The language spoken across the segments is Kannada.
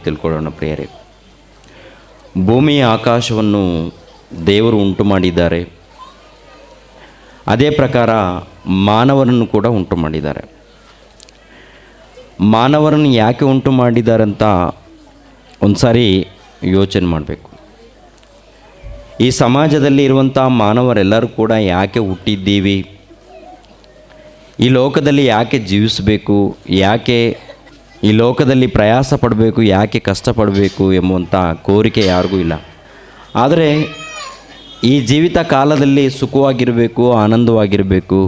ತಿಳ್ಕೊಳ್ಳೋಣ ಪ್ರಿಯರೇ. ಭೂಮಿ ಆಕಾಶವನ್ನು ದೇವರು ಉಂಟು ಮಾಡಿದ್ದಾರೆ. ಅದೇ ಪ್ರಕಾರ ಮಾನವರನ್ನು ಕೂಡ ಉಂಟು ಮಾಡಿದ್ದಾರೆ. ಮಾನವರನ್ನು ಯಾಕೆ ಉಂಟು ಮಾಡಿದ್ದಾರಂತ ಒಂದು ಸಾರಿ ಯೋಚನೆ ಮಾಡಬೇಕು. ಈ ಸಮಾಜದಲ್ಲಿ ಇರುವಂಥ ಮಾನವರೆಲ್ಲರೂ ಕೂಡ ಯಾಕೆ ಹುಟ್ಟಿದ್ದೀವಿ, ಈ ಲೋಕದಲ್ಲಿ ಯಾಕೆ ಜೀವಿಸಬೇಕು, ಯಾಕೆ ಈ ಲೋಕದಲ್ಲಿ ಪ್ರಯಾಸ ಪಡಬೇಕು, ಯಾಕೆ ಕಷ್ಟಪಡಬೇಕು ಎಂಬುವಂಥ ಕೋರಿಕೆ ಯಾರಿಗೂ ಇಲ್ಲ. ಆದರೆ ಈ ಜೀವಿತ ಕಾಲದಲ್ಲಿ ಸುಖವಾಗಿರಬೇಕು, ಆನಂದವಾಗಿರಬೇಕು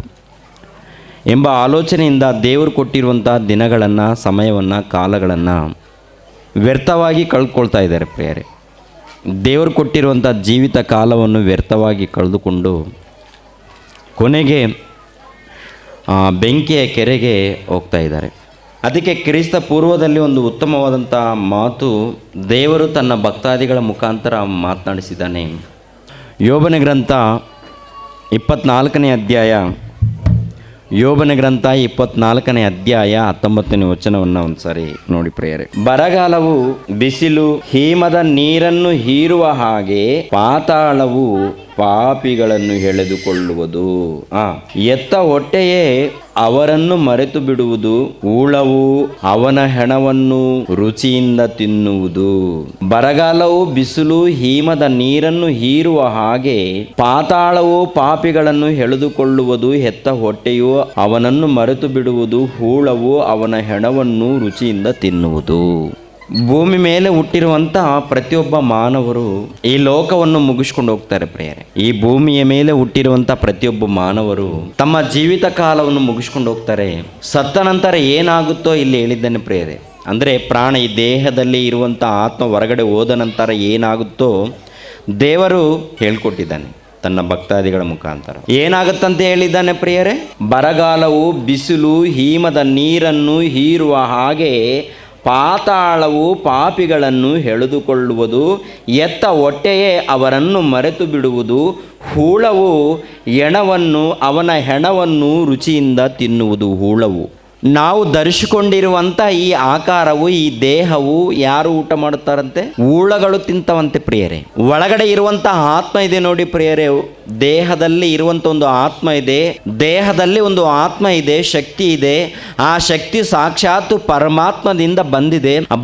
ಎಂಬ ಆಲೋಚನೆಯಿಂದ ದೇವರು ಕೊಟ್ಟಿರುವಂಥ ದಿನಗಳನ್ನು, ಸಮಯವನ್ನು, ಕಾಲಗಳನ್ನು ವ್ಯರ್ಥವಾಗಿ ಕಳೆದುಕೊಳ್ತಾ ಇದ್ದಾರೆ ಪ್ರಿಯರೇ. ದೇವರು ಕೊಟ್ಟಿರುವಂಥ ಜೀವಿತ ಕಾಲವನ್ನು ವ್ಯರ್ಥವಾಗಿ ಕಳೆದುಕೊಂಡು ಕೊನೆಗೆ ಬೆಂಕಿಯ ಕೆರೆಗೆ ಹೋಗ್ತಾ ಇದ್ದಾರೆ. ಅದಕ್ಕೆ ಕ್ರಿಸ್ತ ಪೂರ್ವದಲ್ಲಿ ಒಂದು ಉತ್ತಮವಾದಂಥ ಮಾತು ದೇವರು ತನ್ನ ಭಕ್ತಾದಿಗಳ ಮುಖಾಂತರ ಮಾತನಾಡಿಸಿದ್ದಾನೆ. ಯೋಬನ ಗ್ರಂಥ 24ನೇ ಅಧ್ಯಾಯ, ಯೋಬನ ಗ್ರಂಥ 24ನೇ ಅಧ್ಯಾಯ 19ನೇ ವಚನವನ್ನು ಒಂದು ಸಾರಿ ನೋಡಿ ಪ್ರಿಯರೇ. ಬರಗಾಲವು ಬಿಸಿಲು ಹಿಮದ ನೀರನ್ನು ಹೀರುವ ಹಾಗೆ ಪಾತಾಳವು ಪಾಪಿಗಳನ್ನು ಎಳೆದುಕೊಳ್ಳುವುದು. ಎತ್ತ ಹೊಟ್ಟೆಯೇ ಅವರನ್ನು ಮರೆತು ಬಿಡುವುದು, ಹೂಳವು ಅವನ ಹೆಣವನ್ನು ರುಚಿಯಿಂದ ತಿನ್ನುವುದು. ಬರಗಾಲವು ಬಿಸಿಲು ಹಿಮದ ನೀರನ್ನು ಹೀರುವ ಹಾಗೆ ಪಾತಾಳವು ಪಾಪಿಗಳನ್ನು ಎಳೆದುಕೊಳ್ಳುವುದು, ಎತ್ತ ಹೊಟ್ಟೆಯು ಅವನನ್ನು ಮರೆತು ಬಿಡುವುದು, ಹೂಳವು ಅವನ ಹೆಣವನ್ನು ರುಚಿಯಿಂದ ತಿನ್ನುವುದು. ಭೂಮಿ ಮೇಲೆ ಹುಟ್ಟಿರುವಂಥ ಪ್ರತಿಯೊಬ್ಬ ಮಾನವರು ಈ ಲೋಕವನ್ನು ಮುಗಿಸ್ಕೊಂಡು ಹೋಗ್ತಾರೆ ಪ್ರಿಯರೇ. ಈ ಭೂಮಿಯ ಮೇಲೆ ಹುಟ್ಟಿರುವಂಥ ಪ್ರತಿಯೊಬ್ಬ ಮಾನವರು ತಮ್ಮ ಜೀವಿತ ಕಾಲವನ್ನು ಮುಗಿಸ್ಕೊಂಡು ಹೋಗ್ತಾರೆ. ಸತ್ತ ನಂತರ ಏನಾಗುತ್ತೋ ಇಲ್ಲಿ ಹೇಳಿದ್ದೇನೆ ಪ್ರಿಯರೇ. ಅಂದರೆ ಪ್ರಾಣ ಈ ದೇಹದಲ್ಲಿ ಇರುವಂಥ ಆತ್ಮ ಹೊರಗಡೆ ಹೋದ ನಂತರ ಏನಾಗುತ್ತೋ ದೇವರು ಹೇಳ್ಕೊಟ್ಟಿದ್ದಾನೆ ತನ್ನ ಭಕ್ತಾದಿಗಳ ಮುಖಾಂತರ. ಏನಾಗುತ್ತಂತ ಹೇಳಿದ್ದಾನೆ ಪ್ರಿಯರೇ? ಬರಗಾಲವು ಬಿಸಿಲು ಹಿಮದ ನೀರನ್ನು ಹೀರುವ ಹಾಗೆ ಪಾತಾಳವು ಪಾಪಿಗಳನ್ನು ಎಳೆದುಕೊಳ್ಳುವುದು, ಎತ್ತ ಹೊಟ್ಟೆಯೇ ಅವರನ್ನು ಮರೆತು ಬಿಡುವುದು, ಹೂಳವು ಹೆಣವನ್ನು ಅವನ ಹೆಣವನ್ನು ರುಚಿಯಿಂದ ತಿನ್ನುವುದು. ಹೂಳವು ನಾವು ಧರಿಸಿಕೊಂಡಿರುವಂಥ ಈ ಆಕಾರವು, ಈ ದೇಹವು ಯಾರು ಊಟ ಮಾಡುತ್ತಾರಂತೆ? ಹೂಳಗಳು ತಿಂತವಂತೆ ಪ್ರಿಯರೇ. ಒಳಗಡೆ ಇರುವಂಥ ಆತ್ಮ ಇದೆ ನೋಡಿ ಪ್ರಿಯರೇ. ದೇಹದಲ್ಲಿ ಇರುವಂಥ ಒಂದು ಆತ್ಮ ಇದೆ, ದೇಹದಲ್ಲಿ ಒಂದು ಆತ್ಮ ಇದೆ, ಶಕ್ತಿ ಇದೆ. ಆ ಶಕ್ತಿ ಸಾಕ್ಷಾತ್ ಪರಮಾತ್ಮದಿಂದ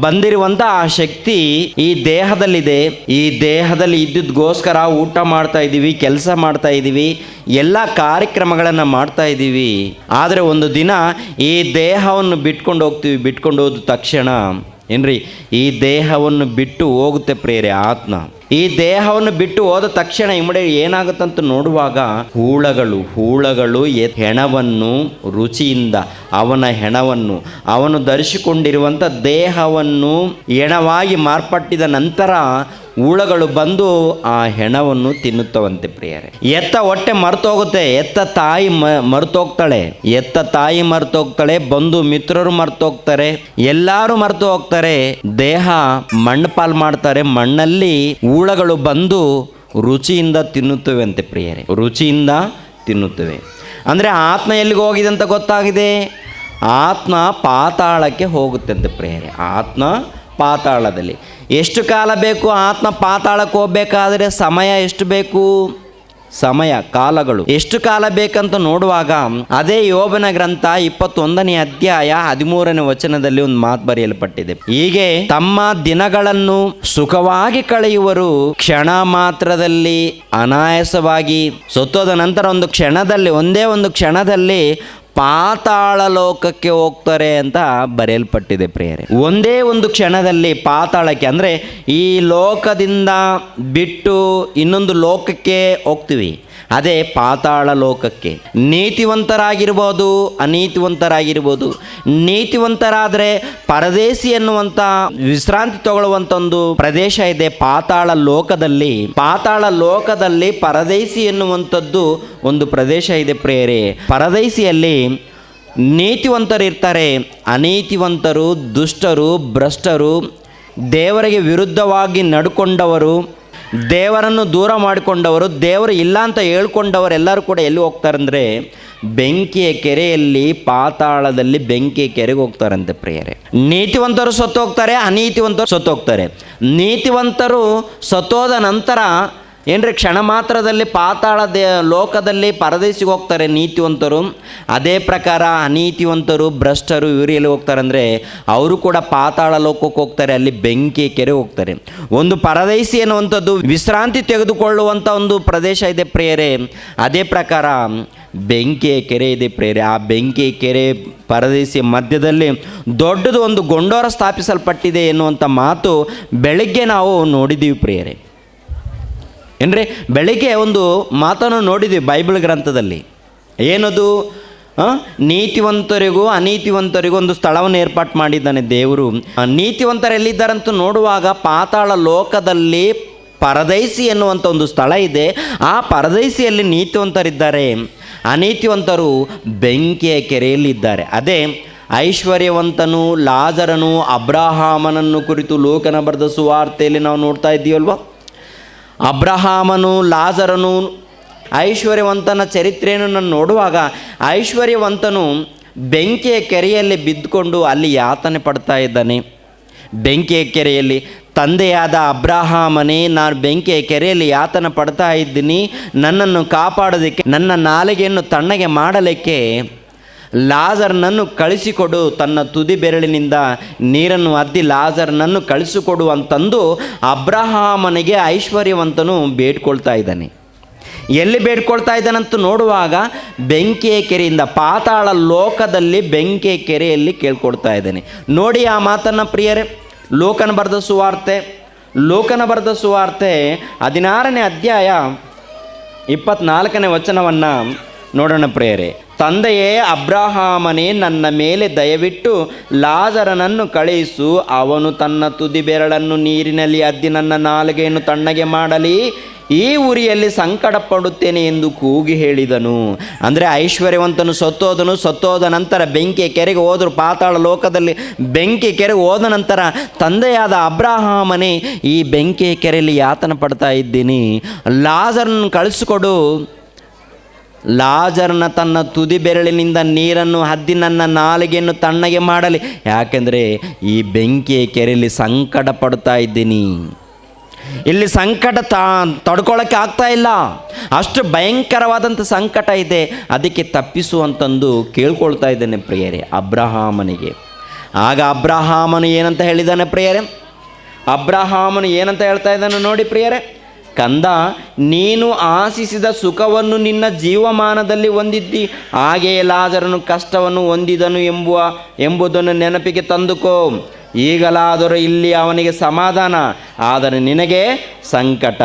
ಬಂದಿರುವಂಥ ಆ ಶಕ್ತಿ ಈ ದೇಹದಲ್ಲಿದೆ. ಈ ದೇಹದಲ್ಲಿ ಇದ್ದುದಗೋಸ್ಕರ ಊಟ ಮಾಡ್ತಾ ಇದ್ದೀವಿ, ಕೆಲಸ ಮಾಡ್ತಾ ಇದ್ದೀವಿ, ಎಲ್ಲ ಕಾರ್ಯಕ್ರಮಗಳನ್ನು ಮಾಡ್ತಾ ಇದ್ದೀವಿ. ಆದರೆ ಒಂದು ದಿನ ಈ ದೇಹವನ್ನು ಬಿಟ್ಕೊಂಡು ಹೋಗ್ತೀವಿ. ಬಿಟ್ಕೊಂಡು ಹೋದ ತಕ್ಷಣ ಏನ್ರಿ, ಈ ದೇಹವನ್ನು ಬಿಟ್ಟು ಹೋಗುತ್ತೆ ಪ್ರಿಯರೇ ಆತ್ಮ. ಈ ದೇಹವನ್ನು ಬಿಟ್ಟು ಹೋದ ತಕ್ಷಣ ಏನಾಗುತ್ತಂತ ನೋಡುವಾಗ ಹೂಳಗಳು ಹೆಣವನ್ನು ರುಚಿಯಿಂದ, ಅವನ ಹೆಣವನ್ನು, ಅವನು ಧರಿಸಿಕೊಂಡಿರುವಂಥ ದೇಹವನ್ನು ಹೆಣವಾಗಿ ಮಾರ್ಪಟ್ಟಿದ ನಂತರ ಹೂಳಗಳು ಬಂದು ಆ ಹೆಣವನ್ನು ತಿನ್ನುತ್ತವಂತೆ ಪ್ರಿಯರೇ. ಎತ್ತ ಹೊಟ್ಟೆ ಮರ್ತೋಗುತ್ತೆ, ಎತ್ತ ತಾಯಿ ಮರ್ತೋಗ್ತಾಳೆ, ಎತ್ತ ತಾಯಿ ಮರ್ತೋಗ್ತಾಳೆ, ಬಂಧು ಮಿತ್ರರು ಮರ್ತೋಗ್ತಾರೆ, ಎಲ್ಲರೂ ಮರ್ತು ಹೋಗ್ತಾರೆ. ದೇಹ ಮಣ್ಣು ಪಾಲು ಮಾಡ್ತಾರೆ. ಮಣ್ಣಲ್ಲಿ ಹೂಳಗಳು ಬಂದು ರುಚಿಯಿಂದ ತಿನ್ನುತ್ತವೆ ಅಂತೆ ಪ್ರಿಯರೇ. ರುಚಿಯಿಂದ ತಿನ್ನುತ್ತವೆ ಅಂದರೆ ಆತ್ಮ ಎಲ್ಲಿಗೆ ಹೋಗಿದೆ ಅಂತ ಗೊತ್ತಾಗಿದೆ. ಆತ್ಮ ಪಾತಾಳಕ್ಕೆ ಹೋಗುತ್ತೆ ಅಂತೆ ಪ್ರಿಯರೇ. ಆತ್ಮ ಪಾತಾಳದಲ್ಲಿ ಎಷ್ಟು ಕಾಲ ಬೇಕು? ಆತ್ಮ ಪಾತಾಳಕ್ಕೆ ಹೋಗಬೇಕಾದ್ರೆ ಸಮಯ ಎಷ್ಟು ಬೇಕು? ಸಮಯ, ಕಾಲಗಳು ಎಷ್ಟು ಕಾಲ ಬೇಕಂತ ನೋಡುವಾಗ ಅದೇ ಯೋಬನ ಗ್ರಂಥ 21ನೇ ಅಧ್ಯಾಯ 13ನೇ ವಚನದಲ್ಲಿ ಒಂದು ಮಾತು ಬರೆಯಲ್ಪಟ್ಟಿದೆ. ಹೀಗೆ ತಮ್ಮ ದಿನಗಳನ್ನು ಸುಖವಾಗಿ ಕಳೆಯುವರು, ಕ್ಷಣ ಮಾತ್ರದಲ್ಲಿ ಅನಾಯಾಸವಾಗಿ ಸತ್ತೋದ ನಂತರ ಒಂದು ಕ್ಷಣದಲ್ಲಿ, ಒಂದೇ ಒಂದು ಕ್ಷಣದಲ್ಲಿ ಪಾತಾಳ ಲೋಕಕ್ಕೆ ಹೋಗ್ತಾರೆ ಅಂತ ಬರೆಯಲ್ಪಟ್ಟಿದೆ ಪ್ರಿಯರೇ. ಒಂದೇ ಒಂದು ಕ್ಷಣದಲ್ಲಿ ಪಾತಾಳಕ್ಕೆ, ಅಂದರೆ ಈ ಲೋಕದಿಂದ ಬಿಟ್ಟು ಇನ್ನೊಂದು ಲೋಕಕ್ಕೆ ಹೋಗ್ತೀವಿ, ಅದೇ ಪಾತಾಳ ಲೋಕಕ್ಕೆ. ನೀತಿವಂತರಾಗಿರ್ಬೋದು, ಅನೀತಿವಂತರಾಗಿರ್ಬೋದು. ನೀತಿವಂತರಾದರೆ ಪರದೇಶಿ ಎನ್ನುವಂಥ ವಿಶ್ರಾಂತಿ ತಗೊಳ್ಳುವಂಥ ಒಂದು ಪ್ರದೇಶ ಇದೆ ಪಾತಾಳ ಲೋಕದಲ್ಲಿ. ಪಾತಾಳ ಲೋಕದಲ್ಲಿ ಪರದೇಶಿ ಎನ್ನುವಂಥದ್ದು ಒಂದು ಪ್ರದೇಶ ಇದೆ ಪ್ರಿಯರೇ. ಪರದೇಶಿಯಲ್ಲಿ ನೀತಿವಂತರು ಇರ್ತಾರೆ, ಅನೀತಿವಂತರು, ದುಷ್ಟರು, ಭ್ರಷ್ಟರು, ದೇವರಿಗೆ ವಿರುದ್ಧವಾಗಿ ನಡ್ಕೊಂಡವರು, ದೇವರನ್ನು ದೂರ ಮಾಡಿಕೊಂಡವರು, ದೇವರು ಇಲ್ಲ ಅಂತ ಹೇಳ್ಕೊಂಡವರು ಎಲ್ಲರೂ ಕೂಡ ಎಲ್ಲಿ ಹೋಗ್ತಾರಂದರೆ ಬೆಂಕಿಯ ಕೆರೆಯಲ್ಲಿ, ಪಾತಾಳದಲ್ಲಿ ಬೆಂಕಿಯ ಕೆರೆಗೆ ಹೋಗ್ತಾರಂತೆ ಪ್ರಿಯರೇ. ನೀತಿವಂತರು ಸತ್ತು ಹೋಗ್ತಾರೆ, ಅನೀತಿವಂತರು ಸತ್ತು ಹೋಗ್ತಾರೆ. ನೀತಿವಂತರು ಸತ್ತೋದ ನಂತರ ಏನ್ರಿ ಕ್ಷಣ ಮಾತ್ರದಲ್ಲಿ ಪಾತಾಳ ಲೋಕದಲ್ಲಿ ಪರದೇಶಿಗೆ ಹೋಗ್ತಾರೆ ನೀತಿವಂತರು. ಅದೇ ಪ್ರಕಾರ ಅನೀತಿವಂತರು, ಭ್ರಷ್ಟರು ಇವರು ಎಲ್ಲಿ ಹೋಗ್ತಾರೆ ಅಂದರೆ ಅವರು ಕೂಡ ಪಾತಾಳ ಲೋಕಕ್ಕೆ ಹೋಗ್ತಾರೆ, ಅಲ್ಲಿ ಬೆಂಕಿಯ ಕೆರೆ ಹೋಗ್ತಾರೆ. ಒಂದು ಪರದೇಶಿ ಅನ್ನುವಂಥದ್ದು ವಿಶ್ರಾಂತಿ ತೆಗೆದುಕೊಳ್ಳುವಂಥ ಒಂದು ಪ್ರದೇಶ ಇದೆ ಪ್ರಿಯರೇ. ಅದೇ ಪ್ರಕಾರ ಬೆಂಕಿಯ ಕೆರೆ ಇದೆ ಪ್ರಿಯರೇ. ಆ ಬೆಂಕಿಯ ಕೆರೆ ಪರದೇಶಿಯ ಮಧ್ಯದಲ್ಲಿ ದೊಡ್ಡದು ಒಂದು ಗೊಂಡೋರ ಸ್ಥಾಪಿಸಲ್ಪಟ್ಟಿದೆ ಎನ್ನುವಂಥ ಮಾತು ಬೆಳಗ್ಗೆ ನಾವು ನೋಡಿದ್ದೀವಿ ಪ್ರಿಯರೇ. ಏನ್ರಿ ಬೆಳಿಗ್ಗೆ ಒಂದು ಮಾತನ್ನು ನೋಡಿದ್ವಿ ಬೈಬಲ್ ಗ್ರಂಥದಲ್ಲಿ. ಏನದು? ನೀತಿವಂತರಿಗೂ ಅನೀತಿವಂತರಿಗೂ ಒಂದು ಸ್ಥಳವನ್ನು ಏರ್ಪಾటు ಮಾಡಿದ್ದಾನೆ ದೇವರು. ನೀತಿವಂತರು ಎಲ್ಲಿದ್ದಾರಂತೂ ನೋಡುವಾಗ ಪಾತಾಳ ಲೋಕದಲ್ಲಿ ಪರದೈಸಿ ಎನ್ನುವಂಥ ಒಂದು ಸ್ಥಳ ಇದೆ. ಆ ಪರದೈಸಿಯಲ್ಲಿ ನೀತಿವಂತರಿದ್ದಾರೆ, ಅನೀತಿವಂತರು ಬೆಂಕಿಯ ಕೆರೆಯಲ್ಲಿದ್ದಾರೆ. ಅದೇ ಐಶ್ವರ್ಯವಂತನು ಲಾಜರನು ಅಬ್ರಹಾಮನನ್ನು ಕುರಿತು ಲೋಕನ ಬರೆದ ಸುವಾರ್ತೆಯಲ್ಲಿ ನಾವು ನೋಡ್ತಾ ಇದ್ದೀವಲ್ವ. ಅಬ್ರಹಾಮನು, ಲಾಜರನು, ಐಶ್ವರ್ಯವಂತನ ಚರಿತ್ರೆಯನ್ನು ನಾನು ನೋಡುವಾಗ ಐಶ್ವರ್ಯವಂತನು ಬೆಂಕಿಯ ಕೆರೆಯಲ್ಲಿ ಬಿದ್ದುಕೊಂಡು ಅಲ್ಲಿ ಯಾತನೆ ಪಡ್ತಾ ಇದ್ದಾನೆ. ಬೆಂಕಿಯ ಕೆರೆಯಲ್ಲಿ ತಂದೆಯಾದ ಅಬ್ರಹಾಮನೇ, ನಾನು ಬೆಂಕಿಯ ಕೆರೆಯಲ್ಲಿ ಯಾತನೆ ಪಡ್ತಾ ಇದ್ದೀನಿ, ನನ್ನನ್ನು ಕಾಪಾಡೋದಕ್ಕೆ, ನನ್ನ ನಾಲಿಗೆಯನ್ನು ತಣ್ಣಗೆ ಮಾಡಲಿಕ್ಕೆ ಲಾಜರನನ್ನು ಕಳಿಸಿಕೊಡು, ತನ್ನ ತುದಿ ಬೆರಳಿನಿಂದ ನೀರನ್ನು ಅದ್ದಿ ಲಾಜರನನ್ನು ಕಳಿಸಿಕೊಡು ಅಂತಂದು ಅಬ್ರಹಾಮನಿಗೆ ಐಶ್ವರ್ಯವಂತನು ಬೇಡ್ಕೊಳ್ತಾ ಇದ್ದಾನೆ. ಎಲ್ಲಿ ಬೇಡ್ಕೊಳ್ತಾ ಇದ್ದಾನಂತ ನೋಡುವಾಗ ಬೆಂಕಿಯ ಕೆರೆಯಿಂದ, ಪಾತಾಳ ಲೋಕದಲ್ಲಿ ಬೆಂಕಿಯ ಕೆರೆಯಲ್ಲಿ ಕೇಳ್ಕೊಳ್ತಾ ಇದ್ದಾನೆ. ನೋಡಿ ಆ ಮಾತನ್ನು ಪ್ರಿಯರೇ. ಲೋಕನ ಬರೆದ ಸುವಾರ್ತೆ 16ನೇ ಅಧ್ಯಾಯ 24ನೇ ವಚನವನ್ನು ನೋಡೋಣ ಪ್ರಿಯರೇ. ತಂದೆಯೇ ಅಬ್ರಹಾಮನೇ, ನನ್ನ ಮೇಲೆ ದಯವಿಟ್ಟು ಲಾಜರನನ್ನು ಕಳುಹಿಸು, ಅವನು ತನ್ನ ತುದಿ ಬೆರಳನ್ನು ನೀರಿನಲ್ಲಿ ಅದ್ದಿ ನನ್ನ ನಾಲಿಗೆಯನ್ನು ತಣ್ಣಗೆ ಮಾಡಲಿ, ಈ ಉರಿಯಲ್ಲಿ ಸಂಕಟ ಪಡುತ್ತೇನೆ ಎಂದು ಕೂಗಿ ಹೇಳಿದನು. ಅಂದರೆ ಐಶ್ವರ್ಯವಂತನು ಸತ್ತೋದ ನಂತರ ಬೆಂಕಿಯ ಕೆರೆಗೆ ಹೋದರು. ಪಾತಾಳ ಲೋಕದಲ್ಲಿ ಬೆಂಕಿಯ ಕೆರೆಗೆ ಹೋದ ನಂತರ ತಂದೆಯಾದ ಅಬ್ರಹಾಮನೇ, ಈ ಬೆಂಕಿಯ ಕೆರೆಯಲ್ಲಿ ಯಾತನೆ ಪಡ್ತಾ ಇದ್ದೀನಿ, ಲಾಜರನ್ನು ಕಳಿಸಿಕೊಡು, ಲಾಜರನ ತನ್ನ ತುದಿ ಬೆರಳಿನಿಂದ ನೀರನ್ನು ಹದ್ದಿ ನನ್ನ ನಾಲಿಗೆಯನ್ನು ತಣ್ಣಗೆ ಮಾಡಲಿ, ಯಾಕೆಂದರೆ ಈ ಬೆಂಕಿಯ ಕೆರೆಯಲ್ಲಿ ಸಂಕಟ ಪಡ್ತಾ ಇದ್ದೀನಿ. ಇಲ್ಲಿ ಸಂಕಟ ತಡ್ಕೊಳ್ಳೋಕ್ಕೆ ಆಗ್ತಾ ಇಲ್ಲ, ಅಷ್ಟು ಭಯಂಕರವಾದಂಥ ಸಂಕಟ ಇದೆ, ಅದಕ್ಕೆ ತಪ್ಪಿಸುವಂತಂದು ಕೇಳ್ಕೊಳ್ತಾ ಇದ್ದೇನೆ ಪ್ರಿಯರೇ ಅಬ್ರಹಾಮನಿಗೆ. ಆಗ ಅಬ್ರಹಾಮನು ಏನಂತ ಹೇಳಿದ್ದಾನೆ ಪ್ರಿಯರೇ? ಅಬ್ರಹಾಮನು ಏನಂತ ಹೇಳ್ತಾ ಇದ್ದಾನೆ ನೋಡಿ ಪ್ರಿಯರೇ. ಕಂದ, ನೀನು ಆಶಿಸಿದ ಸುಖವನ್ನು ನಿನ್ನ ಜೀವಮಾನದಲ್ಲಿ ಹೊಂದಿದ್ದಿ, ಹಾಗೆಯೇ ಲಾಜರನು ಕಷ್ಟವನ್ನು ಹೊಂದಿದನು ಎಂಬುದನ್ನು ನೆನಪಿಗೆ ತಂದುಕೋ. ಈಗಲಾದರೂ ಇಲ್ಲಿ ಅವನಿಗೆ ಸಮಾಧಾನ, ಆದರೆ ನಿನಗೆ ಸಂಕಟ.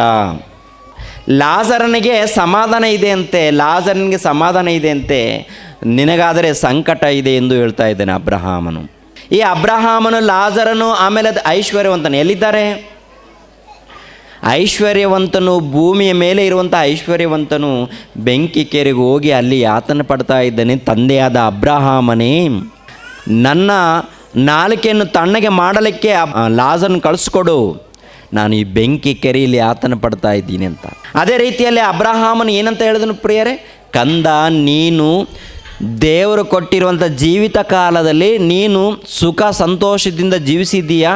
ಲಾಜರನಿಗೆ ಸಮಾಧಾನ ಇದೆ ಅಂತೆ, ಲಾಜರನಿಗೆ ಸಮಾಧಾನ ಇದೆ ಅಂತೆ, ನಿನಗಾದರೆ ಸಂಕಟ ಇದೆ ಎಂದು ಹೇಳ್ತಾ ಇದ್ದಾನೆ ಅಬ್ರಹಾಮನು. ಈ ಅಬ್ರಹಾಮನು, ಲಾಜರನು, ಆಮೇಲೆ ಅದು ಐಶ್ವರ್ಯವಂತನು ಎಲ್ಲಿದ್ದಾರೆ? ಐಶ್ವರ್ಯವಂತನು, ಭೂಮಿಯ ಮೇಲೆ ಇರುವಂಥ ಐಶ್ವರ್ಯವಂತನು ಬೆಂಕಿ ಕೆರೆಗೆ ಹೋಗಿ ಅಲ್ಲಿ ಯಾತನೆ ಪಡ್ತಾ ಇದ್ದಾನೆ. ತಂದೆಯಾದ ಅಬ್ರಹಾಮನೇ, ನನ್ನ ನಾಲಿಗೆಯನ್ನು ತಣ್ಣಗೆ ಮಾಡಲಿಕ್ಕೆ ಲಾಜರನ್ನು ಕಳಿಸ್ಕೊಡು, ನಾನು ಈ ಬೆಂಕಿ ಕೆರೆಯಲ್ಲಿ ಯಾತನೆ ಪಡ್ತಾ ಇದ್ದೀನಿ ಅಂತ. ಅದೇ ರೀತಿಯಲ್ಲಿ ಅಬ್ರಹಾಮನು ಏನಂತ ಹೇಳಿದನು ಪ್ರಿಯರೇ? ಕಂದ, ನೀನು ದೇವರು ಕೊಟ್ಟಿರುವಂಥ ಜೀವಿತ ಕಾಲದಲ್ಲಿ ನೀನು ಸುಖ ಸಂತೋಷದಿಂದ ಜೀವಿಸಿದ್ದೀಯಾ,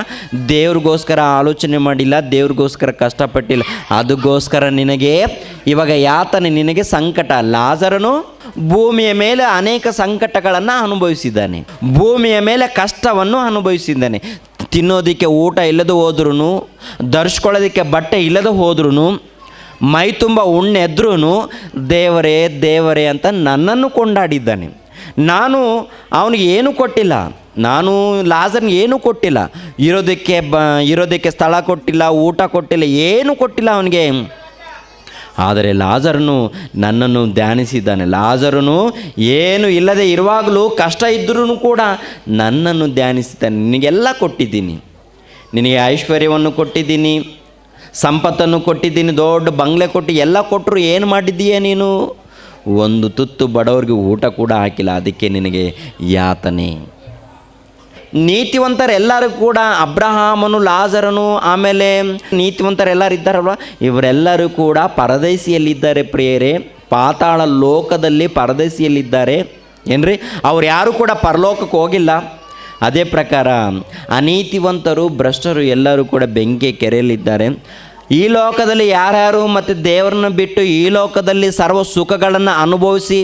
ದೇವ್ರಿಗೋಸ್ಕರ ಆಲೋಚನೆ ಮಾಡಿಲ್ಲ, ದೇವ್ರಿಗೋಸ್ಕರ ಕಷ್ಟಪಟ್ಟಿಲ್ಲ, ಅದಕ್ಕೋಸ್ಕರ ನಿನಗೆ ಇವಾಗ ಯಾತನೆ, ನಿನಗೆ ಸಂಕಟ. ಲಾಜರನು ಭೂಮಿಯ ಮೇಲೆ ಅನೇಕ ಸಂಕಟಗಳನ್ನು ಅನುಭವಿಸಿದ್ದಾನೆ, ಭೂಮಿಯ ಮೇಲೆ ಕಷ್ಟವನ್ನು ಅನುಭವಿಸಿದ್ದಾನೆ. ತಿನ್ನೋದಕ್ಕೆ ಊಟ ಇಲ್ಲದೆ ಹೋದ್ರೂ, ಧರಿಸ್ಕೊಳ್ಳೋದಕ್ಕೆ ಬಟ್ಟೆ ಇಲ್ಲದೆ ಹೋದ್ರೂ, ಮೈ ತುಂಬ ಉಣ್ಣೆದ್ರೂ ದೇವರೇ ದೇವರೇ ಅಂತ ನನ್ನನ್ನು ಕೊಂಡಾಡಿದ್ದಾನೆ. ನಾನು ಅವನಿಗೆ ಏನೂ ಕೊಟ್ಟಿಲ್ಲ, ನಾನು ಲಾಜರ್ನಿಗೆ ಏನೂ ಕೊಟ್ಟಿಲ್ಲ, ಇರೋದಕ್ಕೆ ಸ್ಥಳ ಕೊಟ್ಟಿಲ್ಲ, ಊಟ ಕೊಟ್ಟಿಲ್ಲ, ಏನೂ ಕೊಟ್ಟಿಲ್ಲ ಅವನಿಗೆ. ಆದರೆ ಲಾಜರನು ನನ್ನನ್ನು ಧ್ಯಾನಿಸಿದ್ದಾನೆ. ಲಾಜರನು ಏನು ಇಲ್ಲದೆ ಇರುವಾಗಲೂ, ಕಷ್ಟ ಇದ್ದರೂ ಕೂಡ ನನ್ನನ್ನು ಧ್ಯಾನಿಸಿದ್ದಾನೆ. ನಿನಗೆಲ್ಲ ಕೊಟ್ಟಿದ್ದೀನಿ, ನಿನಗೆ ಐಶ್ವರ್ಯವನ್ನು ಕೊಟ್ಟಿದ್ದೀನಿ, ಸಂಪತ್ತನ್ನು ಕೊಟ್ಟಿದ್ದೀನಿ, ದೊಡ್ಡ ಬಂಗ್ಲೆ ಕೊಟ್ಟು ಎಲ್ಲ ಕೊಟ್ಟರು ಏನು ಮಾಡಿದ್ದೀಯ ನೀನು? ಒಂದು ತುತ್ತು ಬಡವರಿಗೆ ಊಟ ಕೂಡ ಹಾಕಿಲ್ಲ, ಅದಕ್ಕೆ ನಿನಗೆ ಯಾತನೆ. ನೀತಿವಂತರೆಲ್ಲರೂ ಕೂಡ, ಅಬ್ರಹಾಮನು, ಲಾಜರನು, ಆಮೇಲೆ ನೀತಿವಂತರೆಲ್ಲರೂ ಇದ್ದಾರಲ್ವ, ಇವರೆಲ್ಲರೂ ಕೂಡ ಪರದೈಸಿಯಲ್ಲಿದ್ದಾರೆ ಪ್ರಿಯರೇ. ಪಾತಾಳ ಲೋಕದಲ್ಲಿ ಪರದೇಶಿಯಲ್ಲಿದ್ದಾರೆ ಏನ್ರಿ. ಅವ್ರು ಯಾರೂ ಕೂಡ ಪರಲೋಕಕ್ಕೆ ಹೋಗಿಲ್ಲ. ಅದೇ ಪ್ರಕಾರ ಅನೀತಿವಂತರು, ಭ್ರಷ್ಟರು ಎಲ್ಲರೂ ಕೂಡ ಬೆಂಕಿ ಕೆರೆಯಲ್ಲಿದ್ದಾರೆ. ಈ ಲೋಕದಲ್ಲಿ ಯಾರ್ಯಾರು ಮತ್ತು ದೇವರನ್ನು ಬಿಟ್ಟು ಈ ಲೋಕದಲ್ಲಿ ಸರ್ವ ಸುಖಗಳನ್ನು ಅನುಭವಿಸಿ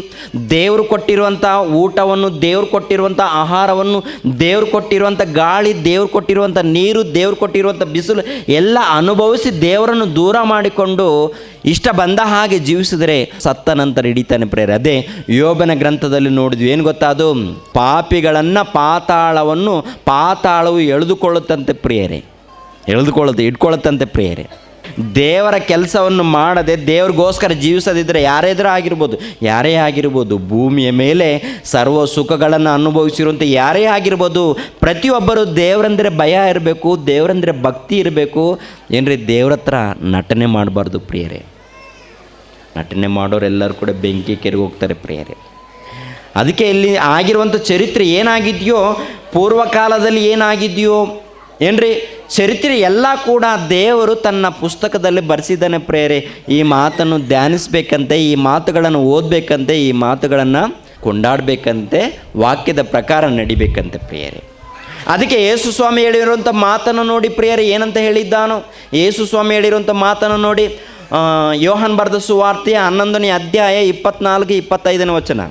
ದೇವರು ಕೊಟ್ಟಿರುವಂಥ ಊಟವನ್ನು, ದೇವ್ರು ಕೊಟ್ಟಿರುವಂಥ ಆಹಾರವನ್ನು, ದೇವ್ರು ಕೊಟ್ಟಿರುವಂಥ ಗಾಳಿ, ದೇವ್ರು ಕೊಟ್ಟಿರುವಂಥ ನೀರು, ದೇವ್ರು ಕೊಟ್ಟಿರುವಂಥ ಬಿಸಿಲು ಎಲ್ಲ ಅನುಭವಿಸಿ ದೇವರನ್ನು ದೂರ ಮಾಡಿಕೊಂಡು ಇಷ್ಟ ಬಂದ ಹಾಗೆ ಜೀವಿಸಿದರೆ ಸತ್ತ ನಂತರ ಹಿಡಿತಾನೆ ಪ್ರೇರೆ. ಅದೇ ಯೋಬನ ಗ್ರಂಥದಲ್ಲಿ ನೋಡಿದ್ವಿ. ಏನು ಗೊತ್ತಾ, ಅದು ಪಾಪಿಗಳನ್ನು ಪಾತಾಳವು ಎಳೆದುಕೊಳ್ಳುತ್ತಂತೆ ಪ್ರಿಯರೇ, ಇಟ್ಕೊಳ್ಳುತ್ತಂತೆ ಪ್ರಿಯರೇ. ದೇವರ ಕೆಲಸವನ್ನು ಮಾಡದೆ ದೇವ್ರಿಗೋಸ್ಕರ ಜೀವಿಸದಿದ್ದರೆ ಯಾರೇ ಆಗಿರ್ಬೋದು, ಭೂಮಿಯ ಮೇಲೆ ಸರ್ವ ಸುಖಗಳನ್ನು ಅನುಭವಿಸಿರುವಂಥ ಯಾರೇ ಆಗಿರ್ಬೋದು, ಪ್ರತಿಯೊಬ್ಬರು ದೇವರಂದರೆ ಭಯ ಇರಬೇಕು, ದೇವರಂದರೆ ಭಕ್ತಿ ಇರಬೇಕು ಏನ್ರಿ. ದೇವ್ರ ಹತ್ರ ನಟನೆ ಮಾಡಬಾರ್ದು ಪ್ರಿಯರೇ. ನಟನೆ ಮಾಡೋರೆಲ್ಲರೂ ಕೂಡ ಬೆಂಕಿ ಕೆರೆಗೆ ಹೋಗ್ತಾರೆ ಪ್ರಿಯರೇ. ಅದಕ್ಕೆ ಇಲ್ಲಿ ಆಗಿರುವಂಥ ಚರಿತ್ರೆ ಏನಾಗಿದೆಯೋ, ಪೂರ್ವಕಾಲದಲ್ಲಿ ಏನಾಗಿದೆಯೋ ಏನ್ರಿ, ಚರಿತ್ರೆ ಎಲ್ಲ ಕೂಡ ದೇವರು ತನ್ನ ಪುಸ್ತಕದಲ್ಲಿ ಬರೆಸಿದ್ದಾನೆ ಪ್ರೇರೆ. ಈ ಮಾತನ್ನು ಧ್ಯಾನಿಸ್ಬೇಕಂತೆ, ಈ ಮಾತುಗಳನ್ನು ಓದಬೇಕಂತೆ, ಈ ಮಾತುಗಳನ್ನು ಕೊಂಡಾಡಬೇಕಂತೆ, ವಾಕ್ಯದ ಪ್ರಕಾರ ನಡಿಬೇಕಂತೆ ಪ್ರಿಯರೇ. ಅದಕ್ಕೆ ಯೇಸು ಸ್ವಾಮಿ ಹೇಳಿರುವಂಥ ಮಾತನ್ನು ನೋಡಿ ಪ್ರಿಯರೇ, ಏನಂತ ಹೇಳಿದ್ದಾನೋ ಯೇಸು ಸ್ವಾಮಿ ಹೇಳಿರುವಂಥ ಮಾತನ್ನು ನೋಡಿ. ಯೋಹಾನ್ ಬರೆದ ಸುವಾರ್ತೆ 11ನೇ ಅಧ್ಯಾಯ 24-25 ವಚನ.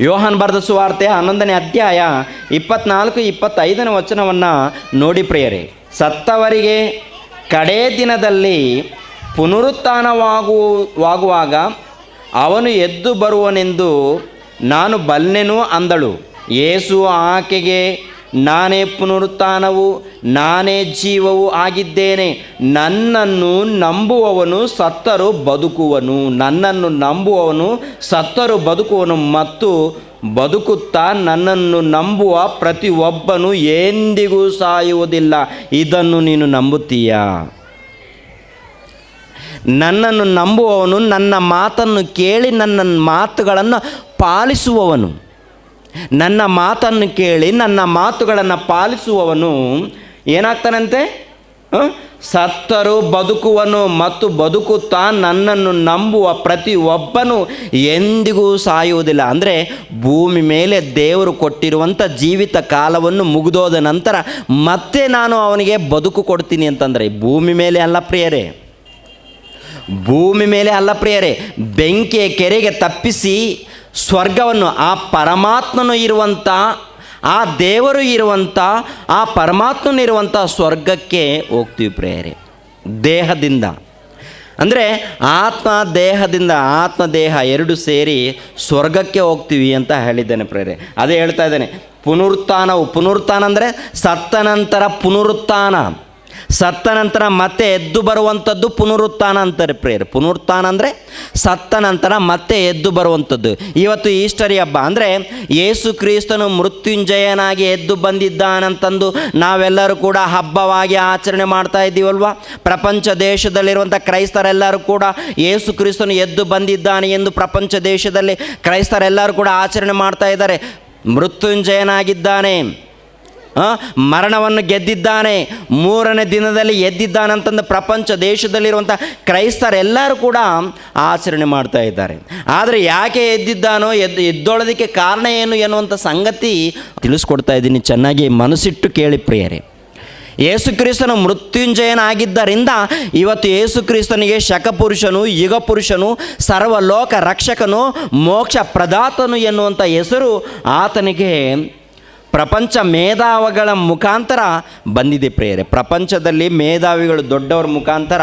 ಯೋಹಾನ್ ಬರೆದ ಸುವಾರ್ತೆ 11ನೇ ಅಧ್ಯಾಯ 24-25 ವಚನವನ್ನು ನೋಡಿ ಪ್ರಿಯರೇ. ಸತ್ತವರಿಗೆ ಕಡೇ ದಿನದಲ್ಲಿ ಪುನರುತ್ಥಾನವಾಗುವಾಗ ಅವನು ಎದ್ದು ಬರುವನೆಂದು ನಾನು ಬಲ್ಲೆನು ಅಂದಳು. ಯೇಸು ಆಕೆಗೆ, ನಾನೇ ಪುನರುತ್ಥಾನವು ನಾನೇ ಜೀವವೂ ಆಗಿದ್ದೇನೆ. ನನ್ನನ್ನು ನಂಬುವವನು ಸತ್ತರೂ ಬದುಕುವನು, ನನ್ನನ್ನು ನಂಬುವವನು ಸತ್ತರೂ ಬದುಕುವನು, ಮತ್ತು ಬದುಕುತ್ತಾ ನನ್ನನ್ನು ನಂಬುವ ಪ್ರತಿಯೊಬ್ಬನು ಎಂದಿಗೂ ಸಾಯುವುದಿಲ್ಲ. ಇದನ್ನು ನೀನು ನಂಬುತ್ತೀಯಾ? ನನ್ನನ್ನು ನಂಬುವವನು ನನ್ನ ಮಾತನ್ನು ಕೇಳಿ ನನ್ನ ಮಾತುಗಳನ್ನು ಪಾಲಿಸುವವನು, ನನ್ನ ಮಾತನ್ನು ಕೇಳಿ ನನ್ನ ಮಾತುಗಳನ್ನು ಪಾಲಿಸುವವನು ಏನಾಗ್ತಾನಂತೆ? ಸತ್ತರೂ ಬದುಕುವನು, ಮತ್ತು ಬದುಕುತ್ತಾ ನನ್ನನ್ನು ನಂಬುವ ಪ್ರತಿಯೊಬ್ಬನು ಎಂದಿಗೂ ಸಾಯುವುದಿಲ್ಲ. ಅಂದರೆ ಭೂಮಿ ಮೇಲೆ ದೇವರು ಕೊಟ್ಟಿರುವಂಥ ಜೀವಿತ ಕಾಲವನ್ನು ಮುಗಿದೋದ ನಂತರ ಮತ್ತೆ ನಾನು ಅವನಿಗೆ ಬದುಕು ಕೊಡ್ತೀನಿ ಅಂತಂದರೆ ಭೂಮಿ ಮೇಲೆ ಅಲ್ಲ ಪ್ರಿಯರೇ, ಭೂಮಿ ಮೇಲೆ ಅಲ್ಲ ಪ್ರಿಯರೇ, ಬೆಂಕಿಯ ಕೆರೆಗೆ ತಪ್ಪಿಸಿ ಸ್ವರ್ಗವನ್ನು, ಆ ಪರಮಾತ್ಮನು ಇರುವಂಥ, ಆ ದೇವರು ಇರುವಂಥ, ಆ ಪರಮಾತ್ಮನಿರುವಂಥ ಸ್ವರ್ಗಕ್ಕೆ ಹೋಗ್ತೀವಿ ಪ್ರಿಯರೇ. ದೇಹದಿಂದ ಅಂದರೆ ಆತ್ಮ ದೇಹ ಎರಡು ಸೇರಿ ಸ್ವರ್ಗಕ್ಕೆ ಹೋಗ್ತೀವಿ ಅಂತ ಹೇಳಿದ್ದೇನೆ ಪ್ರಿಯರೇ. ಅದೇ ಹೇಳ್ತಾ ಇದ್ದೇನೆ, ಪುನರುತ್ಥಾನ ಅಂದರೆ ಸತ್ತ ನಂತರ ಪುನರುತ್ಥಾನ, ಸತ್ತ ನಂತರ ಮತ್ತೆ ಎದ್ದು ಬರುವಂಥದ್ದು ಪುನರುತ್ಥಾನ ಅಂತಾರೆ ಪ್ರೇಯರ್. ಪುನರುತ್ಥಾನ ಅಂದರೆ ಸತ್ತ ನಂತರ ಮತ್ತೆ ಎದ್ದು ಬರುವಂಥದ್ದು. ಇವತ್ತು ಈಸ್ಟರ್ ಹಬ್ಬ ಅಂದರೆ ಯೇಸು ಕ್ರಿಸ್ತನು ಮೃತ್ಯುಂಜಯನಾಗಿ ಎದ್ದು ಬಂದಿದ್ದಾನಂತಂದು ನಾವೆಲ್ಲರೂ ಕೂಡ ಹಬ್ಬವಾಗಿ ಆಚರಣೆ ಮಾಡ್ತಾ ಇದ್ದೀವಲ್ವ. ಪ್ರಪಂಚ ದೇಶದಲ್ಲಿರುವಂಥ ಕ್ರೈಸ್ತರೆಲ್ಲರೂ ಕೂಡ ಯೇಸು ಕ್ರಿಸ್ತನು ಎದ್ದು ಬಂದಿದ್ದಾನೆ ಎಂದು ಪ್ರಪಂಚ ದೇಶದಲ್ಲಿ ಕ್ರೈಸ್ತರೆಲ್ಲರೂ ಕೂಡ ಆಚರಣೆ ಮಾಡ್ತಾ ಇದ್ದಾರೆ. ಮೃತ್ಯುಂಜಯನಾಗಿದ್ದಾನೆ, ಮರಣವನ್ನು ಗೆದ್ದಿದ್ದಾನೆ, 3ನೇ ದಿನದಲ್ಲಿ ಎದ್ದಿದ್ದಾನಂತಂದು ಪ್ರಪಂಚ ದೇಶದಲ್ಲಿರುವಂಥ ಕ್ರೈಸ್ತರೆಲ್ಲರೂ ಕೂಡ ಆಚರಣೆ ಮಾಡ್ತಾ ಇದ್ದಾರೆ. ಆದರೆ ಯಾಕೆ ಎದ್ದಿದ್ದಾನೋ, ಎದ್ದೊಳೋದಕ್ಕೆ ಕಾರಣ ಏನು ಎನ್ನುವಂಥ ಸಂಗತಿ ತಿಳಿಸ್ಕೊಡ್ತಾ ಇದ್ದೀನಿ, ಚೆನ್ನಾಗಿ ಮನಸ್ಸಿಟ್ಟು ಕೇಳಿ ಪ್ರಿಯರೇ. ಯೇಸು ಕ್ರಿಸ್ತನು ಮೃತ್ಯುಂಜಯನಾಗಿದ್ದರಿಂದ ಇವತ್ತು ಯೇಸು ಕ್ರಿಸ್ತನಿಗೆ ಶಕಪುರುಷನು, ಯುಗಪುರುಷನು, ಸರ್ವಲೋಕ ರಕ್ಷಕನು, ಮೋಕ್ಷ ಪ್ರದಾತನು ಎನ್ನುವಂಥ ಹೆಸರು ಆತನಿಗೆ ಪ್ರಪಂಚ ಮೇಧಾವಿಗಳ ಮುಖಾಂತರ ಬಂದಿದೆ ಪ್ರಿಯರೇ. ಪ್ರಪಂಚದಲ್ಲಿ ಮೇಧಾವಿಗಳು ದೊಡ್ಡವರ ಮುಖಾಂತರ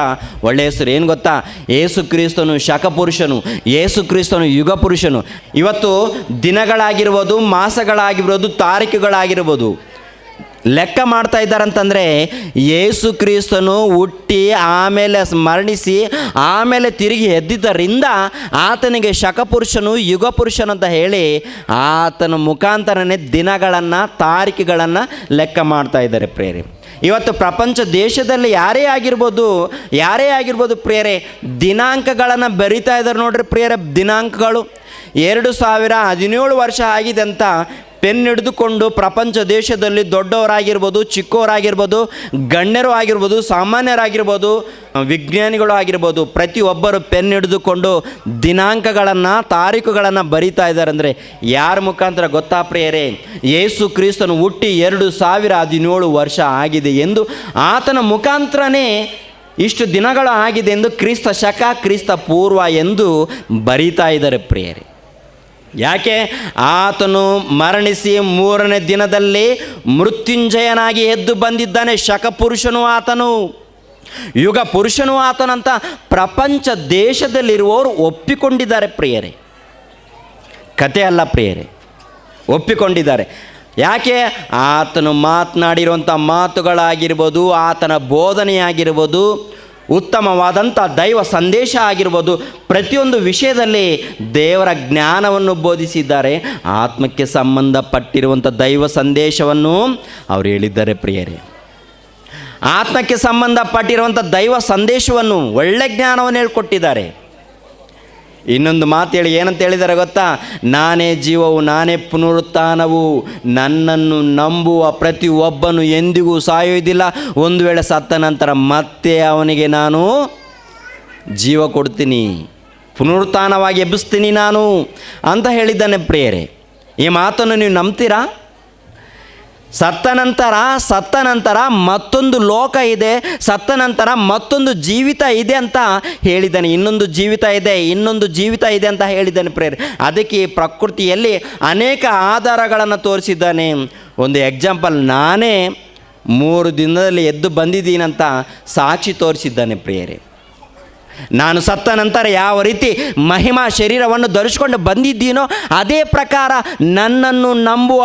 ಒಳ್ಳೆಯ ಹೆಸರು. ಏನು ಗೊತ್ತಾ? ಯೇಸು ಕ್ರಿಸ್ತನು ಶಕಪುರುಷನು, ಯೇಸು ಕ್ರಿಸ್ತನು ಯುಗಪುರುಷನು. ಇವತ್ತು ದಿನಗಳಾಗಿರ್ಬೋದು, ಮಾಸಗಳಾಗಿರ್ಬೋದು, ತಾರೀಕುಗಳಾಗಿರ್ಬೋದು ಲೆಕ್ಕ ಮಾಡ್ತಾ ಇದ್ದಾರಂತಂದರೆ ಯೇಸು ಕ್ರಿಸ್ತನು ಹುಟ್ಟಿ ಆಮೇಲೆ ಮರಣಿಸಿ ಆಮೇಲೆ ತಿರುಗಿ ಎದ್ದಿದ್ದರಿಂದ ಆತನಿಗೆ ಶಕಪುರುಷನು, ಯುಗಪುರುಷನು ಅಂತ ಹೇಳಿ ಆತನ ಮುಖಾಂತರನೇ ದಿನಗಳನ್ನು, ತಾರೀಕುಗಳನ್ನು ಲೆಕ್ಕ ಮಾಡ್ತಾ ಇದ್ದಾರೆ ಪ್ರೇರೆ. ಇವತ್ತು ಪ್ರಪಂಚ ದೇಶದಲ್ಲಿ ಯಾರೇ ಆಗಿರ್ಬೋದು ಪ್ರಿಯರೇ, ದಿನಾಂಕಗಳನ್ನು ಬರಿತಾ ಇದ್ದಾರೆ ನೋಡ್ರಿ ಪ್ರಿಯರೇ. ದಿನಾಂಕಗಳು 2017 ವರ್ಷ ಆಗಿದೆ ಅಂತ ಪೆನ್ ಹಿಡಿದುಕೊಂಡು ಪ್ರಪಂಚ ದೇಶದಲ್ಲಿ ದೊಡ್ಡವರಾಗಿರ್ಬೋದು, ಚಿಕ್ಕವರಾಗಿರ್ಬೋದು, ಗಣ್ಯರು ಆಗಿರ್ಬೋದು, ಸಾಮಾನ್ಯರಾಗಿರ್ಬೋದು, ವಿಜ್ಞಾನಿಗಳು ಆಗಿರ್ಬೋದು, ಪ್ರತಿಯೊಬ್ಬರು ಪೆನ್ ಹಿಡಿದುಕೊಂಡು ದಿನಾಂಕಗಳನ್ನು, ತಾರೀಖುಗಳನ್ನು ಬರಿತಾ ಇದ್ದಾರೆ. ಅಂದರೆ ಯಾರ ಮುಖಾಂತರ ಗೊತ್ತಾ ಪ್ರಿಯರೇ? ಯೇಸು ಕ್ರಿಸ್ತನು ಹುಟ್ಟಿ 2017 ವರ್ಷ ಆಗಿದೆ ಎಂದು ಆತನ ಮುಖಾಂತರನೇ ಇಷ್ಟು ದಿನಗಳು ಆಗಿದೆ ಎಂದು ಕ್ರಿಸ್ತ ಶಕ ಕ್ರಿಸ್ತ ಪೂರ್ವ ಎಂದು ಬರೀತಾ ಇದ್ದಾರೆ ಪ್ರಿಯರೇ. ಯಾಕೆ? ಆತನು ಮರಣಿಸಿ 3ನೇ ದಿನದಲ್ಲಿ ಮೃತ್ಯುಂಜಯನಾಗಿ ಎದ್ದು ಬಂದಿದ್ದಾನೆ. ಶಕ ಪುರುಷನು ಆತನು, ಯುಗ ಪುರುಷನು ಆತನಂತ ಪ್ರಪಂಚ ದೇಶದಲ್ಲಿರುವವರು ಒಪ್ಪಿಕೊಂಡಿದ್ದಾರೆ ಪ್ರಿಯರೇ. ಕತೆ ಅಲ್ಲ ಪ್ರಿಯರೇ, ಒಪ್ಪಿಕೊಂಡಿದ್ದಾರೆ. ಯಾಕೆ? ಆತನು ಮಾತನಾಡಿರುವಂಥ ಮಾತುಗಳಾಗಿರ್ಬೋದು, ಆತನ ಬೋಧನೆಯಾಗಿರ್ಬೋದು, ಉತ್ತಮವಾದಂಥ ದೈವ ಸಂದೇಶ ಆಗಿರ್ಬೋದು, ಪ್ರತಿಯೊಂದು ವಿಷಯದಲ್ಲಿ ದೇವರ ಜ್ಞಾನವನ್ನು ಬೋಧಿಸಿದ್ದಾರೆ. ಆತ್ಮಕ್ಕೆ ಸಂಬಂಧಪಟ್ಟಿರುವಂಥ ದೈವ ಸಂದೇಶವನ್ನು ಅವರು ಹೇಳಿದ್ದಾರೆ ಪ್ರಿಯರೇ. ಆತ್ಮಕ್ಕೆ ಸಂಬಂಧಪಟ್ಟಿರುವಂಥ ದೈವ ಸಂದೇಶವನ್ನು, ಒಳ್ಳೆ ಜ್ಞಾನವನ್ನು ಹೇಳ್ಕೊಟ್ಟಿದ್ದಾರೆ. ಇನ್ನೊಂದು ಮಾತು ಹೇಳಿ ಏನಂತ ಹೇಳಿದ್ದಾರೆ ಗೊತ್ತಾ? ನಾನೇ ಜೀವವು, ನಾನೇ ಪುನರುತ್ಥಾನವು, ನನ್ನನ್ನು ನಂಬುವ ಪ್ರತಿಯೊಬ್ಬನು ಎಂದಿಗೂ ಸಾಯುವುದಿಲ್ಲ, ಒಂದು ವೇಳೆ ಸತ್ತ ನಂತರ ಮತ್ತೆ ಅವನಿಗೆ ನಾನು ಜೀವ ಕೊಡ್ತೀನಿ, ಪುನರುತ್ಥಾನವಾಗಿ ಎಬ್ಬಿಸ್ತೀನಿ ನಾನು ಅಂತ ಹೇಳಿದ್ದಾನೆ ಪ್ರಿಯರೇ. ಈ ಮಾತನ್ನು ನೀವು ನಂಬ್ತೀರಾ? ಸತ್ತ ನಂತರ ಮತ್ತೊಂದು ಲೋಕ ಇದೆ, ಸತ್ತ ನಂತರ ಮತ್ತೊಂದು ಜೀವಿತ ಇದೆ ಅಂತ ಹೇಳಿದ್ದಾನೆ. ಇನ್ನೊಂದು ಜೀವಿತ ಇದೆ ಅಂತ ಹೇಳಿದ್ದಾನೆ ಪ್ರೇರೆ. ಅದಕ್ಕೆ ಈ ಪ್ರಕೃತಿಯಲ್ಲಿ ಅನೇಕ ಆಧಾರಗಳನ್ನು ತೋರಿಸಿದ್ದಾನೆ. ಒಂದು ಎಕ್ಸಾಂಪಲ್, ನಾನೇ 3 ದಿನದಲ್ಲಿ ಎದ್ದು ಬಂದಿದ್ದೀನಂತ ಸಾಕ್ಷಿ ತೋರಿಸಿದ್ದಾನೆ ಪ್ರಿಯರೇ. ನಾನು ಸತ್ತ ನಂತರ ಯಾವ ರೀತಿ ಮಹಿಮಾ ಶರೀರವನ್ನು ಧರಿಸಿಕೊಂಡು ಬಂದಿದ್ದೀನೋ ಅದೇ ಪ್ರಕಾರ ನನ್ನನ್ನು ನಂಬುವ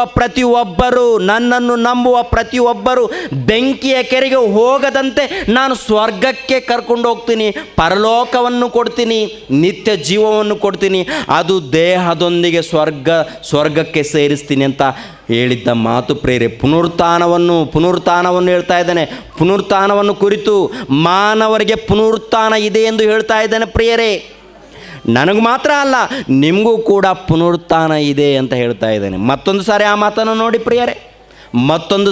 ಪ್ರತಿಯೊಬ್ಬರು ಬೆಂಕಿಯ ಕೆರೆಗೆ ಹೋಗದಂತೆ ನಾನು ಸ್ವರ್ಗಕ್ಕೆ ಕರ್ಕೊಂಡು ಹೋಗ್ತೀನಿ, ಪರಲೋಕವನ್ನು ಕೊಡ್ತೀನಿ, ನಿತ್ಯ ಜೀವವನ್ನು ಕೊಡ್ತೀನಿ, ಅದು ದೇಹದೊಂದಿಗೆ ಸ್ವರ್ಗಕ್ಕೆ ಸೇರಿಸ್ತೀನಿ ಅಂತ ಹೇಳಿದ್ದ ಮಾತು ಪ್ರೇರೆ. ಪುನರುತ್ಥಾನವನ್ನು ಹೇಳ್ತಾ ಇದ್ದಾನೆ. ಪುನರುತ್ಥಾನವನ್ನು ಕುರಿತು ಮಾನವರಿಗೆ ಪುನರುತ್ಥಾನ ಇದೆ ಎಂದು ಹೇಳ್ತಾ ಇದ್ದಾನೆ ಪ್ರಿಯರೇ. ನನಗೆ ಮಾತ್ರ ಅಲ್ಲ, ನಿಮಗೂ ಕೂಡ ಪುನರುತ್ಥಾನ ಇದೆ ಅಂತ ಹೇಳ್ತಾ ಇದ್ದಾನೆ. ಮತ್ತೊಂದು ಸಾರಿ ಆ ಮಾತನ್ನು ನೋಡಿ ಪ್ರಿಯರೇ, ಮತ್ತೊಂದು